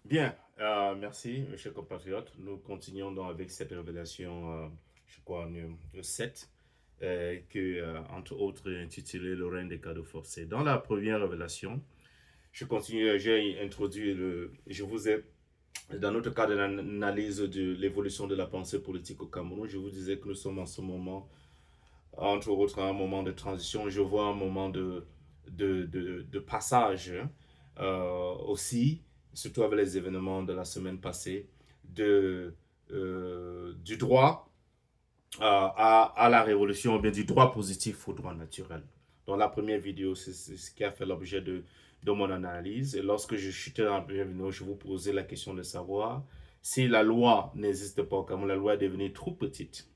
Bien, merci, mes chers compatriotes. Nous continuons donc avec cette révélation, je crois, le 7, entre autres, est intitulée Le règne des cadeaux forcés. Dans la première révélation, je continue, j'ai introduit je vous ai, dans notre cadre d'analyse de l'évolution de la pensée politique au Cameroun, je vous disais que nous sommes en ce moment, entre autres, à un moment de transition. Je vois un moment de passage aussi, surtout avec les événements de la semaine passée, du droit à la révolution, ou bien du droit positif au droit naturel. Dans la première vidéo, c'est ce qui a fait l'objet de mon analyse. Et lorsque je chutais dans la première vidéo, je vous posais la question de savoir si la loi n'existe pas au Cameroun, la loi est devenue trop petite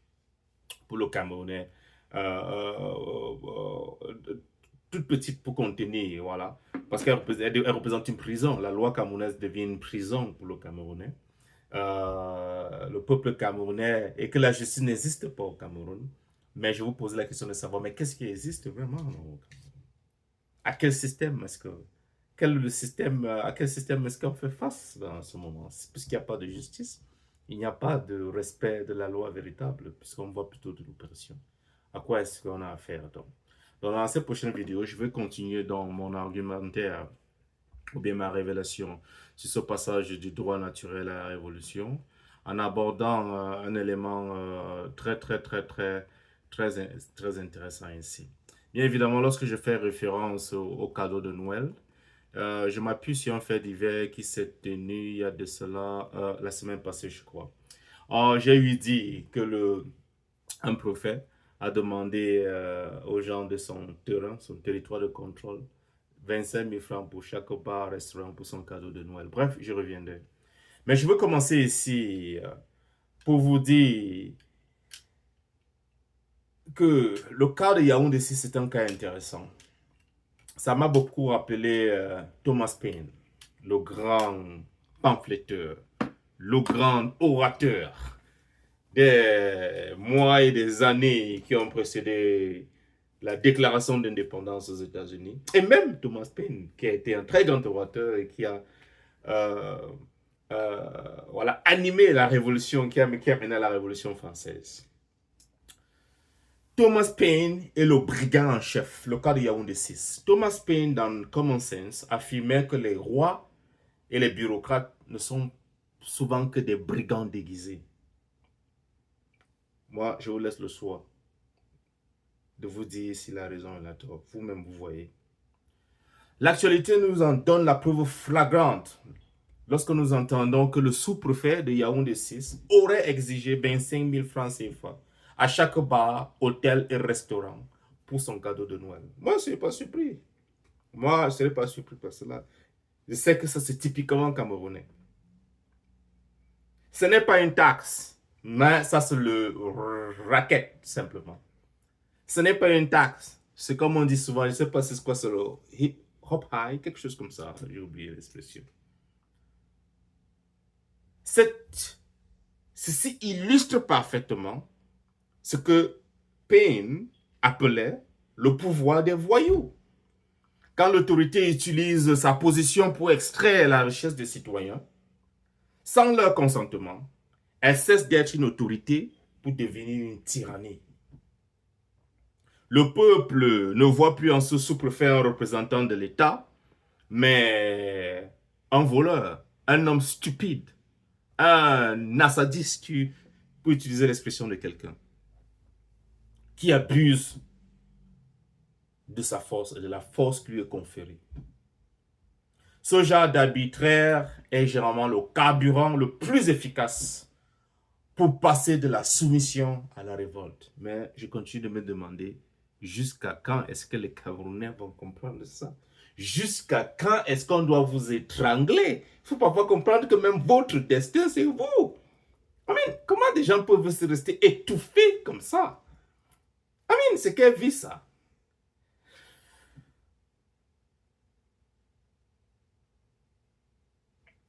pour le Camerounais, toute petite pour contenir, voilà. Parce qu'elle représente une prison. La loi camerounaise devient une prison pour le Camerounais. Le peuple camerounais, et que la justice n'existe pas au Cameroun. Mais je vous pose la question de savoir, mais qu'est-ce qui existe vraiment? À quel système est-ce que... Quel est le système, à quel système est-ce qu'on fait face dans ce moment? Puisqu'il n'y a pas de justice, il n'y a pas de respect de la loi véritable, puisqu'on voit plutôt de l'oppression. À quoi est-ce qu'on a affaire donc? Donc, dans cette prochaine vidéo, je vais continuer dans mon argumentaire ou bien ma révélation sur ce passage du droit naturel à la révolution en abordant un élément très, très intéressant ici. Bien évidemment, lorsque je fais référence au cadeau de Noël, je m'appuie sur un fait divers qui s'est tenu il y a de cela la semaine passée, je crois. J'ai eu dit que un prophète a demandé aux gens de son terrain, son territoire de contrôle, 25 000 francs pour chaque bar, restaurant pour son cadeau de Noël. Bref, je reviendrai. Mais je veux commencer ici pour vous dire que le cas de Yaoundé, c'est un cas intéressant. Ça m'a beaucoup rappelé Thomas Paine, le grand pamphléteur, le grand orateur des mois et des années qui ont précédé la déclaration d'indépendance aux États-Unis. Et même Thomas Paine, qui a été un très grand orateur et qui a euh, voilà, animé la révolution, qui a mené à la révolution française. Thomas Paine est le brigand en chef, le cas de Yaoundé 6. Thomas Paine, dans Common Sense, affirmait que les rois et les bureaucrates ne sont souvent que des brigands déguisés. Moi, je vous laisse le choix de vous dire s'il a raison ou il a tort. Vous-même, vous voyez. L'actualité nous en donne la preuve flagrante lorsque nous entendons que le sous-préfet de Yaoundé 6 aurait exigé 25 000 francs CFA à chaque bar, hôtel et restaurant pour son cadeau de Noël. Moi, je ne serais pas surpris. Moi, je ne serais pas surpris par cela. Je sais que ça, c'est typiquement camerounais. Ce n'est pas une taxe, mais ça, c'est le racket, simplement. Ce n'est pas une taxe. C'est comme on dit souvent, je ne sais pas c'est quoi, c'est le hip hop high, quelque chose comme ça. J'ai oublié l'expression. Ceci illustre parfaitement ce que Paine appelait le pouvoir des voyous. Quand l'autorité utilise sa position pour extraire la richesse des citoyens, sans leur consentement, elle cesse d'être une autorité pour devenir une tyrannie. Le peuple ne voit plus en ce sous-préfet un représentant de l'État, mais un voleur, un homme stupide, un assadiste, pour utiliser l'expression de quelqu'un, qui abuse de sa force et de la force qui lui est conférée. Ce genre d'arbitraire est généralement le carburant le plus efficace pour passer de la soumission à la révolte. Mais je continue de me demander jusqu'à quand est-ce que les Camerounais vont comprendre ça? Jusqu'à quand est-ce qu'on doit vous étrangler? Il faut parfois comprendre que même votre destin, c'est vous. Comment des gens peuvent se rester étouffés comme ça? C'est quelle vie ça?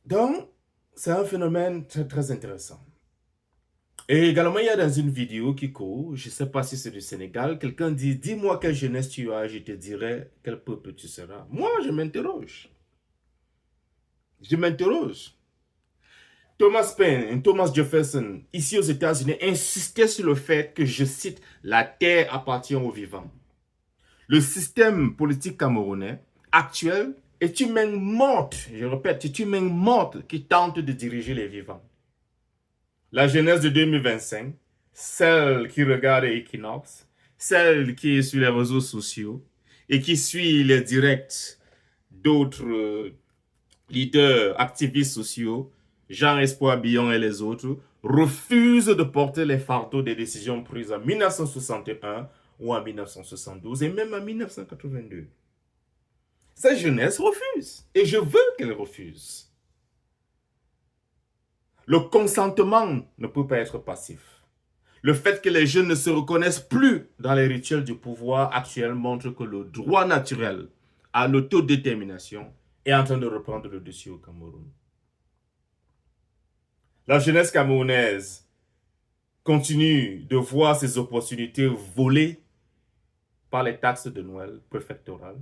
Donc, c'est un phénomène très, très intéressant. Et également, il y a dans une vidéo qui court, je ne sais pas si c'est du Sénégal, quelqu'un dit, dis-moi quelle jeunesse tu as, je te dirai quel peuple tu seras. Moi, je m'interroge. Je m'interroge. Thomas Paine et Thomas Jefferson, ici aux États-Unis, insistaient sur le fait que, je cite, la terre appartient aux vivants. Le système politique camerounais actuel est une main morte, je répète, c'est une main morte qui tente de diriger les vivants. La jeunesse de 2025, celle qui regarde Equinox, celle qui est sur les réseaux sociaux et qui suit les directs d'autres leaders activistes sociaux, Jean-Espoir Billon et les autres, refusent de porter les fardeaux des décisions prises en 1961 ou en 1972 et même en 1982. Cette jeunesse refuse et je veux qu'elle refuse. Le consentement ne peut pas être passif. Le fait que les jeunes ne se reconnaissent plus dans les rituels du pouvoir actuel montre que le droit naturel à l'autodétermination est en train de reprendre le dessus au Cameroun. La jeunesse camerounaise continue de voir ses opportunités volées par les taxes de Noël préfectorales.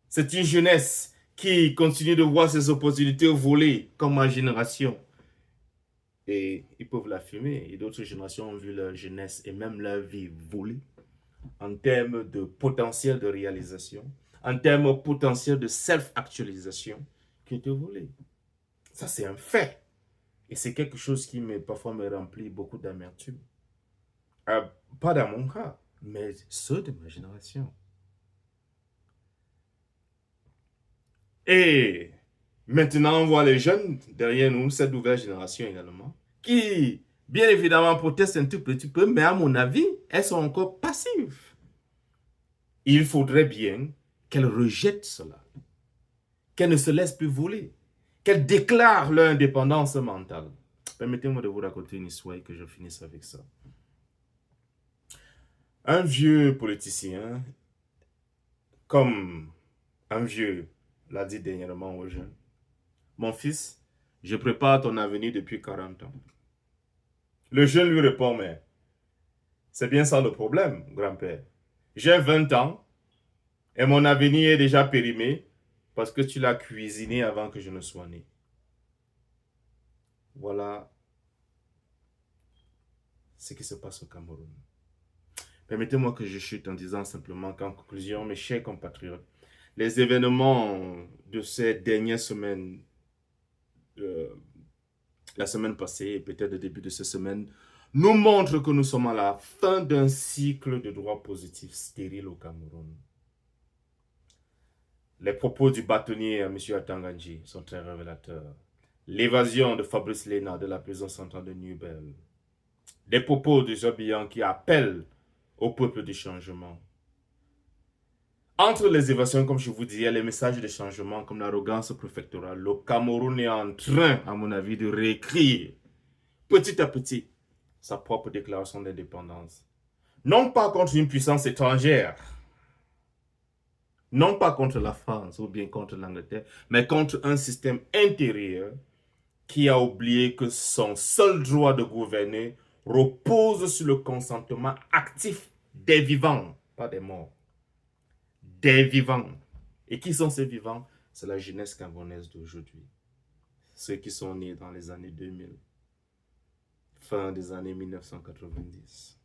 C'est une jeunesse qui continue de voir ses opportunités volées comme ma génération. Et ils peuvent l'affirmer. Et d'autres générations ont vu leur jeunesse et même leur vie volée en termes de potentiel de réalisation, en termes potentiel de self-actualisation qui était volée. Ça, c'est un fait. Et c'est quelque chose qui parfois me remplit beaucoup d'amertume. Pas dans mon cas, mais ceux de ma génération. Et maintenant, on voit les jeunes derrière nous, cette nouvelle génération également, qui, bien évidemment, protestent un tout petit peu, mais à mon avis, elles sont encore passives. Il faudrait bien qu'elles rejettent cela, qu'elles ne se laissent plus voler, qu'elles déclarent leur indépendance mentale. Permettez-moi de vous raconter une histoire et que je finisse avec ça. Un vieux politicien, comme un vieux l'a dit dernièrement aux jeunes, mon fils, je prépare ton avenir depuis 40 ans. Le jeune lui répond, mais c'est bien ça le problème, grand-père. J'ai 20 ans et mon avenir est déjà périmé parce que tu l'as cuisiné avant que je ne sois né. Voilà ce qui se passe au Cameroun. Permettez-moi que je chute en disant simplement qu'en conclusion, mes chers compatriotes, les événements de ces dernières semaines, la semaine passée et peut-être le début de cette semaine, nous montrent que nous sommes à la fin d'un cycle de droit positif stérile au Cameroun. Les propos du bâtonnier M. Atanganji sont très révélateurs. L'évasion de Fabrice Léna de la prison centrale de Newbel. Des propos de Jobian qui appellent au peuple du changement. Entre les évasions, comme je vous disais, les messages de changement comme l'arrogance préfectorale, le Cameroun est en train, à mon avis, de réécrire petit à petit sa propre déclaration d'indépendance. Non pas contre une puissance étrangère, non pas contre la France ou bien contre l'Angleterre, mais contre un système intérieur qui a oublié que son seul droit de gouverner repose sur le consentement actif des vivants, pas des morts. Des vivants. Et qui sont ces vivants? C'est la jeunesse camerounaise d'aujourd'hui. Ceux qui sont nés dans les années 2000, fin des années 1990.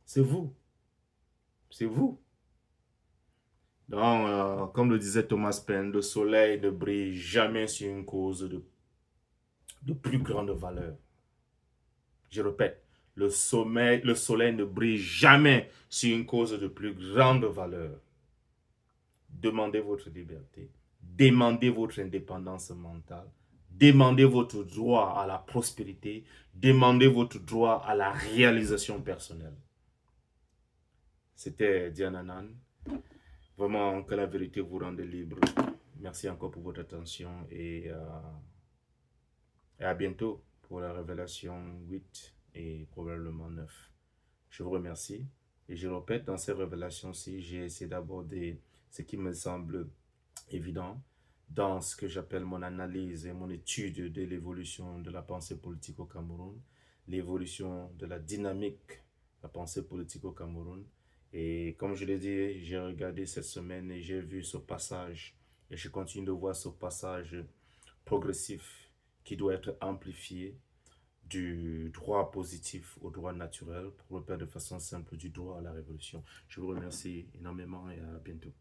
C'est vous. C'est vous. Donc, comme le disait Thomas Paine, le soleil ne brille jamais sur une cause de plus grande valeur. Je répète, le soleil ne brille jamais sur une cause de plus grande valeur. Demandez votre liberté, demandez votre indépendance mentale, demandez votre droit à la prospérité, demandez votre droit à la réalisation personnelle. C'était Diana Nan. Vraiment que la vérité vous rende libre. Merci encore pour votre attention et à bientôt pour la révélation 8 et probablement 9. Je vous remercie et je répète, dans ces révélations-ci, j'ai essayé d'aborder ce qui me semble évident dans ce que j'appelle mon analyse et mon étude de l'évolution de la pensée politique au Cameroun, l'évolution de la dynamique de la pensée politique au Cameroun. Et comme je l'ai dit, j'ai regardé cette semaine et j'ai vu ce passage et je continue de voir ce passage progressif qui doit être amplifié du droit positif au droit naturel pour le faire de façon simple du droit à la révolution. Je vous remercie énormément et à bientôt.